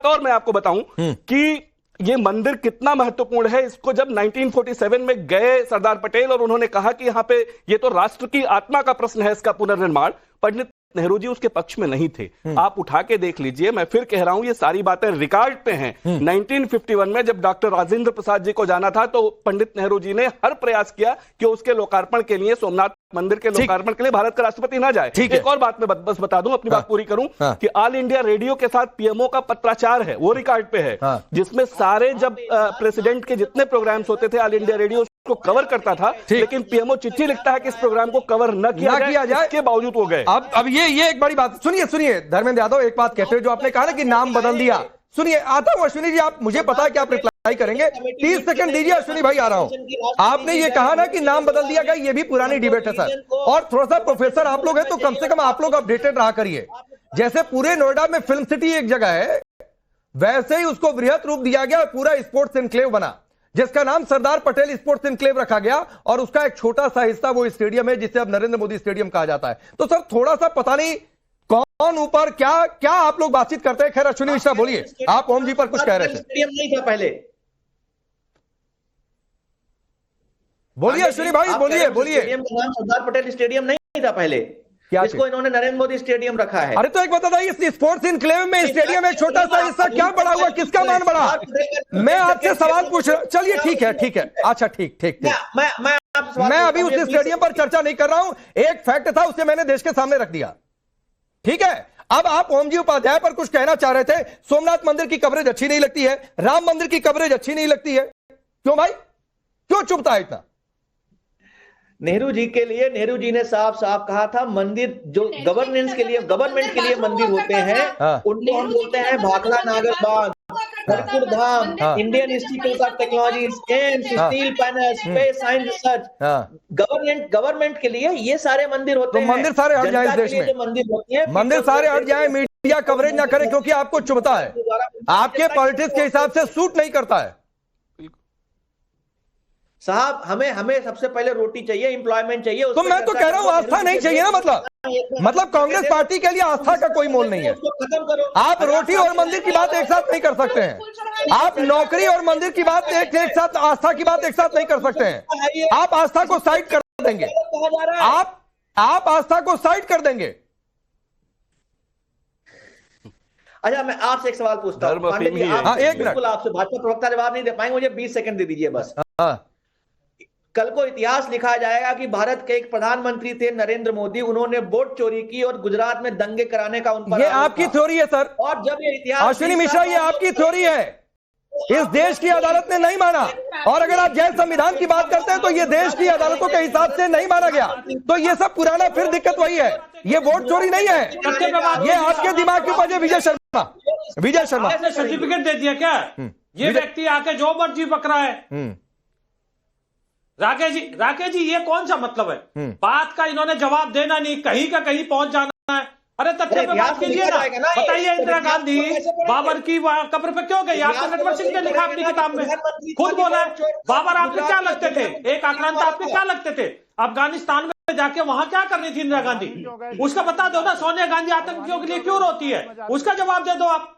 और मैं आपको बताऊं कि ये मंदिर कितना महत्वपूर्ण है, इसको जब 1947 में गए सरदार पटेल और उन्होंने कहा कि यहां पे ये तो राष्ट्र की आत्मा का प्रश्न है, इसका पुनर्निर्माण, पंडित नेहरू जी उसके पक्ष में नहीं थे। आप उठा के देख लीजिए, मैं फिर कह रहा हूं ये सारी बातें रिकॉर्ड पे हैं। 1951 में जब डॉक्टर राजेंद्र प्रसाद जी को जाना था तो पंडित नेहरू जी ने हर प्रयास किया कि उसके लोकार्पण के लिए, सोमनाथ मंदिर के लोकार्पण के लिए भारत का राष्ट्रपति ना जाए। एक और बात मैं बस बता दूं, अपनी बात पूरी करूं कि ऑल इंडिया रेडियो के साथ पीएमओ का पत्राचार है, वो रिकॉर्ड पे है, जिसमें सारे जब प्रेसिडेंट के जितने प्रोग्राम्स होते थे ऑल इंडिया रेडियो को कवर करता था, लेकिन पीएमओ चिट्ठी लिखता है कि इस प्रोग्राम को कवर न किया जाए, इसके बावजूद हो गए। अब ये एक बड़ी बात सुनिए धर्मेंद्र यादव, एक बात कहते हैं जो आपने कहा ना कि नाम बदल दिया। सुनिए, आता हूं अश्विनी जी, आप मुझे पता है कि आप रिप्लाई करेंगे, 30 सेकंड दीजिए अश्विनी भाई, आ रहा हूं। आपने ये कहा ना कि नाम बदल दिया गया, ये भी पुरानी डिबेट है सर, और थोड़ा सा प्रोफेसर आप लोग हैं तो कम से कम आप लोग अपडेटेड रहा करिए। जैसे पूरे नोएडा में फिल्म सिटी एक जगह है, वैसे ही उसको वृहत रूप दिया गया, पूरा स्पोर्ट्स एनक्लेव बना जिसका नाम सरदार पटेल स्पोर्ट्स एनक्लेव रखा गया, और उसका एक छोटा सा हिस्सा वो स्टेडियम है जिसे अब नरेंद्र मोदी स्टेडियम कहा जाता है। तो सर थोड़ा सा पता नहीं कौन ऊपर क्या आप लोग बातचीत करते हैं। खैर अश्विनी मिश्रा बोलिए, आप ओम जी पर कुछ कह रहे थे। स्टेडियम नहीं था पहले, बोलिए अश्विनी भाई, बोलिए। स्टेडियम का नाम सरदार पटेल स्टेडियम नहीं था पहले, क्या इसको इन्होंने नरेंद्र मोदी स्टेडियम रखा है। अरे तो एक बता दीजिए, स्पोर्ट्स इनक्लेव में स्टेडियम एक छोटा सा हिस्सा क्या बड़ा हुआ, किसका मान बढ़ा? मैं आपसे सवाल पूछ रहा हूं। चलिए ठीक है, अच्छा ठीक। मैं अभी उस स्टेडियम पर चर्चा नहीं कर रहा हूं, एक फैक्ट था उसे मैंने देश के सामने रख दिया, ठीक है। अब आप ओम जी उपाध्याय पर कुछ कहना चाह रहे थे, सोमनाथ मंदिर की कवरेज अच्छी नहीं लगती है, राम मंदिर की कवरेज अच्छी नहीं लगती है, क्यों भाई, क्यों चुपता है इतना? नेहरू जी के लिए, नेहरू जी ने साफ साफ कहा था, मंदिर जो गवर्नेंस के लिए, गवर्नमेंट के लिए मंदिर होते हैं, उनको हम बोलते हैं भाखड़ा नागर बाग, खड़गपुर धाम, Indian Institute of Technology, AIIMS, steel panel, space science research. Government के लिए ये सारे मंदिर होते हैं। तो मंदिर सारे हट जाए इस देश में, मंदिर होती है, मंदिर सारे हट जाए, मीडिया कवरेज ना करे, क्योंकि आपको चुभता है, आपके पॉलिटिक्स के हिसाब से सूट नहीं करता है। साहब हमें सबसे पहले रोटी चाहिए, एम्प्लॉयमेंट चाहिए। तो मैं तो कह रहा हूं आस्था नहीं चाहिए ना, मतलब कांग्रेस पार्टी के लिए आस्था का कोई मोल नहीं है। आप रोटी और मंदिर की बात एक साथ नहीं कर सकते हैं, आप नौकरी और मंदिर की बात एक साथ, आस्था की बात एक साथ नहीं कर सकते हैं। आप आस्था को साइड कर देंगे, आप आस्था को साइड कर देंगे। अच्छा, मैं आपसे एक सवाल पूछता हूं, बिल्कुल आपसे भाजपा प्रवक्ता जवाब नहीं दे पाएंगे, मुझे 20 सेकंड दे दीजिए बस। कल को इतिहास लिखा जाएगा कि भारत के एक प्रधानमंत्री थे नरेंद्र मोदी, उन्होंने वोट चोरी की और गुजरात में दंगे कराने का उन पर, ये आपकी थ्योरी है सर, और जब ये इतिहास, अश्विनी मिश्रा ये आपकी थ्योरी है, इस देश की अदालत ने नहीं माना। और अगर आप जय संविधान की बात करते हैं तो ये देश की अदालतों के हिसाब से नहीं माना गया, तो ये सब पुराना, फिर दिक्कत वही है, ये वोट चोरी नहीं है, ये आपके दिमाग के ऊपर। विजय शर्मा सर्टिफिकेट दे दिया क्या? ये व्यक्ति आके जो मर्जी पकड़ा है। राकेश जी ये कौन सा मतलब है? बात का इन्होंने जवाब देना नहीं, कहीं का कहीं पहुंच जाना है। अरे तथ्य पे बात कीजिए ना, बताइए इंदिरा गांधी बाबर की कब्र पे क्यों गई? आपने नटवर सिंह ने लिखा अपनी किताब में, खुद बोला बाबर आपके क्या लगते थे, एक आक्रांता आपके क्या लगते थे? अफगानिस्तान में जाके वहां क्या कर रही थी इंदिरा गांधी, उसका बता दो ना। सोनिया गांधी आतंकियों के लिए क्यों रोती है, उसका जवाब दे दो आप।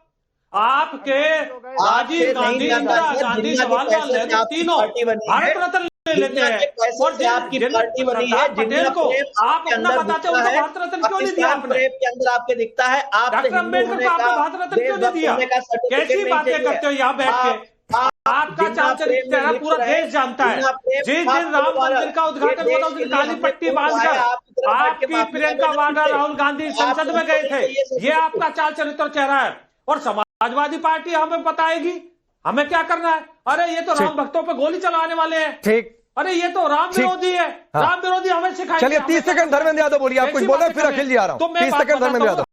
आपके राजीव गांधी, इंदिरा गांधी, जवाहरलाल नेहरू तीनों भारत रत्न लेते हैं, और आपकी पार्टी बनी है, पटेल को आप अपना बताते हो, उनको भारत रत्न क्यों नहीं दिया आपने? के अंदर आपके दिखता है, डॉक्टर अम्बेडकर को आपने भारत रत्न क्यों नहीं दिया? कैसी बातें करते हो यहाँ बैठ के? आपका चाल चरित्र पूरा देश जानता है। जिस दिन राम मंदिर का उद्घाटन हुआ था उस दिन काली पट्टी बांधकर आपकी प्रियंका वाड्रा, राहुल गांधी संसद में गए थे। ये आपका चाल चरित्र चेहरा है, और समाजवादी पार्टी हमें बताएगी हमें क्या करना है। अरे ये तो राम भक्तों पे गोली चलाने वाले हैं, ठीक। अरे ये तो राम विरोधी है, राम विरोधी हमें सिखाएंगे। चलिए 30 सेकंड धर्मेंद्र यादव बोलिए, आप कुछ बोले, फिर अखिल जी आ रहा हूं। 30 सेकंड धर्मेंद्र यादव।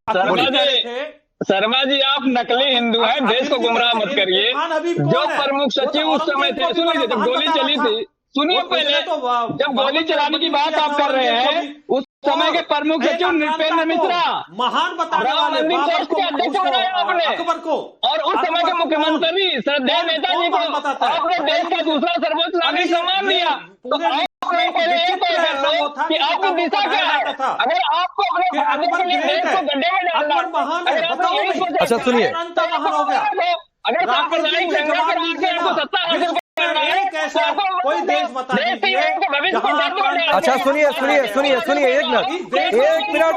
शर्मा जी आप नकली हिंदू हैं, देश को गुमराह मत करिए। जो प्रमुख सचिव उस समय थे, सुनिए जब गोली चली थी, सुनिए पहले, जब गोली चलाने की बात आप कर रहे हैं, उस समय के प्रमुख सचिव नृपेंद्र मिश्रा, महान बताने वाले अध्यक्ष बनाया आपने, और उस समय के मुख्यमंत्री श्रद्धेय नेताजी को आपने देश का दूसरा सर्वोच्च नागरिक सम्मान दिया। तो कि आपकी दिशा क्या है। अगर आपको अपने अकबर देश को गड्ढे में डालना, अच्छा सुनिए, अगर सांप्रदायिक दंगे पर आके आपको सत्ता हासिल कैसा कोई देश बता दीजिए। अच्छा सुनिए सुनिए सुनिए सुनिए, एक मिनट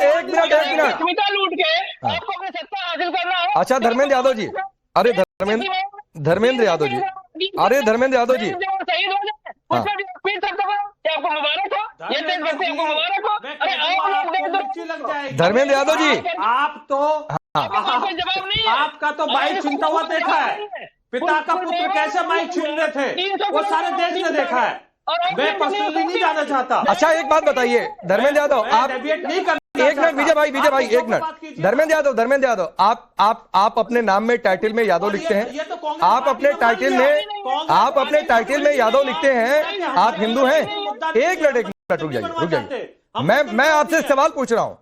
अस्मिता लूट के आपको अपनी सत्ता हासिल करना है। अच्छा धर्मेंद्र यादव जी, अरे धर्मेंद्र यादव जी, अरे धर्मेंद्र यादव जी, शहीद हो जाए उसमें भी पीट सकते हो, क्या आपको मुबारक हो, ये देशभक्ति आपको मुबारक हो। अरे आप लोग देख दो धर्मेंद्र यादव जी, आप तो कोई जवाब नहीं है। आपका तो माइक छीनता हुआ देखा है, पिता का पुत्र कैसे माइक छीन रहे थे वो सारे देश ने देखा है। मैं पर्सनली नहीं जाना चाहता। अच्छा एक बात बताइए धर्मेंद्र यादव, आप एक मिनट विजय भाई एक मिनट, धर्मेंद्र यादव आप अपने नाम में टाइटल में यादव लिखते हैं, आप अपने टाइटल में यादव लिखते हैं, आप हिंदू हैं? एक मिनट रुक जाइए, मैं आपसे सवाल पूछ रहा हूं,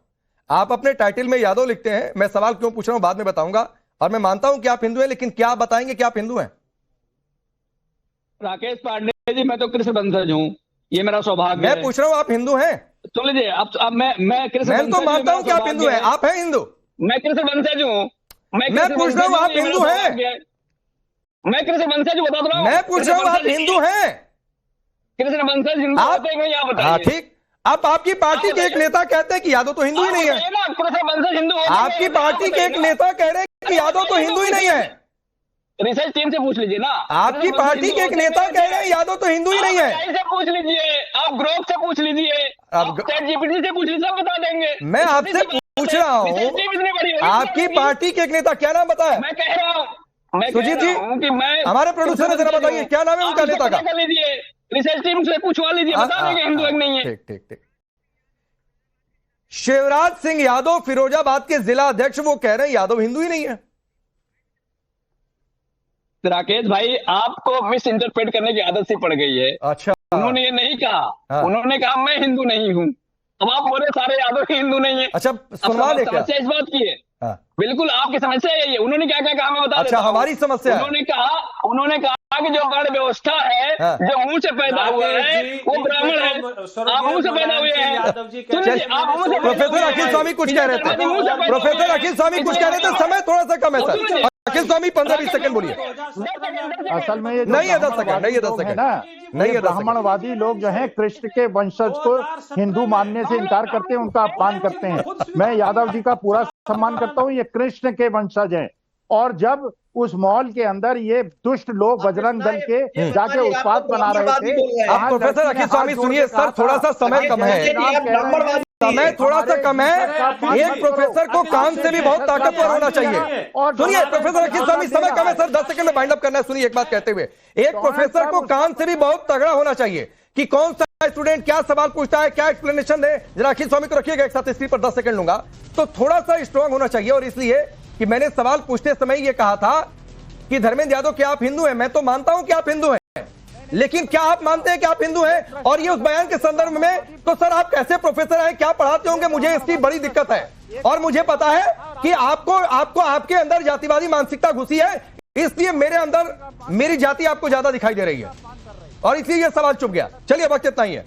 आप अपने टाइटल में यादव लिखते हैं, मैं सवाल क्यों पूछ रहा हूं बाद में बताऊंगा, और मैं मानता हूं कि आप हिंदू हैं, लेकिन क्या आप बताएंगे कि आप हिंदू हैं? राकेश पांडे जी, मैं तो कृष्ण वंशज हूँ, ये मेरा सौभाग्य है। मैं पूछ रहा हूं आप हिंदू हैं? सुन लीजिए, अब मैं कृष्ण मैं तो मानता हूं कि आप हिंदू हैं, आप हैं हिंदू? मैं कृष्ण वंशज हूँ, मैं पूछ रहा हूं आप हिंदू हैं? मैं कृष्ण वंशज बता रहा हूँ, मैं पूछ रहा हूं आप हिंदू हैं? कृष्ण वंशज हिंदू होते हैं यहाँ बताइए। हाँ ठीक, अब आपकी पार्टी के एक नेता कहते हैं कि यादव तो हिंदू ही नहीं है, कृष्ण वंशज हिंदू, आपकी पार्टी के एक नेता कह रहे हैं कि यादव तो हिंदू ही नहीं है। रिसर्च टीम से पूछ लीजिए ना, आपकी पार्टी के एक नेता कह रहे हैं यादव तो हिंदू ही नहीं है। से पूछ लीजिए, आप ग्रोथ से पूछ लीजिए, चैट जीपीटी से पूछ लीजिए, सब बता देंगे। मैं आपसे पूछ रहा हूँ, आपकी पार्टी के एक नेता, क्या नाम बताया? मैं कह रहा हूँ सुजीत जी, कि मैं, हमारे प्रोड्यूसर ने जरा बताइए क्या नाम है उनका नेता का? कर लीजिए, रिसर्च टीम से पूछवा लीजिए, बता देंगे हिंदू एक नहीं है। ठीक। शिवराज सिंह यादव फिरोजाबाद के जिला अध्यक्ष, वो कह रहे हैं यादव हिंदू ही नहीं है। राकेश भाई, आपको मिस इंटरप्रेट करने की आदत सी पड़ गई है। अच्छा, उन्होंने ये नहीं कहा, उन्होंने कहा मैं हिंदू नहीं हूँ, अब आप बोले सारे यादव हिंदू नहीं है। अच्छा सुनवा दे, समस्या इस बात की है। बिल्कुल आपकी समस्या यही है। उन्होंने क्या क्या कहा मैं बता अच्छा, हमारी समस्या, उन्होंने कहा कि जो वर्ण व्यवस्था है, जो मुंह से पैदा हुआ है वो ब्राह्मण है, आप मुंह से पैदा हुए हैं। प्रोफेसर अखिल स्वामी कुछ कह रहे थे, प्रोफेसर अखिल स्वामी कुछ कह रहे थे, समय थोड़ा सा कम है सर। अखिल स्वामी 15-20 सेकंड बोलिए। असल में ये नहीं है 10 सेकंड, नहीं है 10 सेकंड ना, नहीं है। ब्राह्मणवादी लोग जो हैं कृष्ण के वंशज को हिंदू मानने से इनकार करते हैं, उनका अपमान करते हैं। मैं यादव जी का पूरा सम्मान करता हूं, ये कृष्ण के वंशज हैं। और जब उस मॉल के अंदर ये दुष्ट लोग बजरंग दल के जाके उत्पाद बना रहे थे। आप प्रोफेसर अखिल स्वामी सुनिए सर, थोड़ा सा समय कम है, समय थोड़ा सा कम है। एक प्रोफेसर को काम से भी बहुत ताकतवर होना चाहिए। सुनिए प्रोफेसर अखिल स्वामी, समय कम है सर, 10 सेकंड में बाइंड अप करना है। सुनिए एक बात कहते हुए, एक प्रोफेसर को काम से भी बहुत तगड़ा होना चाहिए कि कौन सा स्टूडेंट क्या सवाल पूछता है, क्या एक्सप्लेनेशन दे। जरा अखिल स्वामी को रखिएगा एक साथ स्क्रीन पर, 10 सेकंड लूंगा। तो थोड़ा सा स्ट्रांग होना चाहिए, और इसलिए कि मैंने सवाल पूछते समय यह कहा था कि धर्मेंद्र यादव क्या आप हिंदू हैं? मैं तो मानता हूं कि आप हिंदू हैं, लेकिन क्या आप मानते हैं कि आप हिंदू हैं? और ये उस बयान के संदर्भ में, तो सर आप कैसे प्रोफेसर हैं, क्या पढ़ाते होंगे? मुझे इसकी बड़ी दिक्कत है, और मुझे पता है कि आपको आपके अंदर जातिवादी मानसिकता घुसी है, इसलिए मेरे अंदर मेरी जाति आपको ज्यादा दिखाई दे रही है, और इसलिए यह सवाल चुप गया। चलिए वक्त इतना ही है।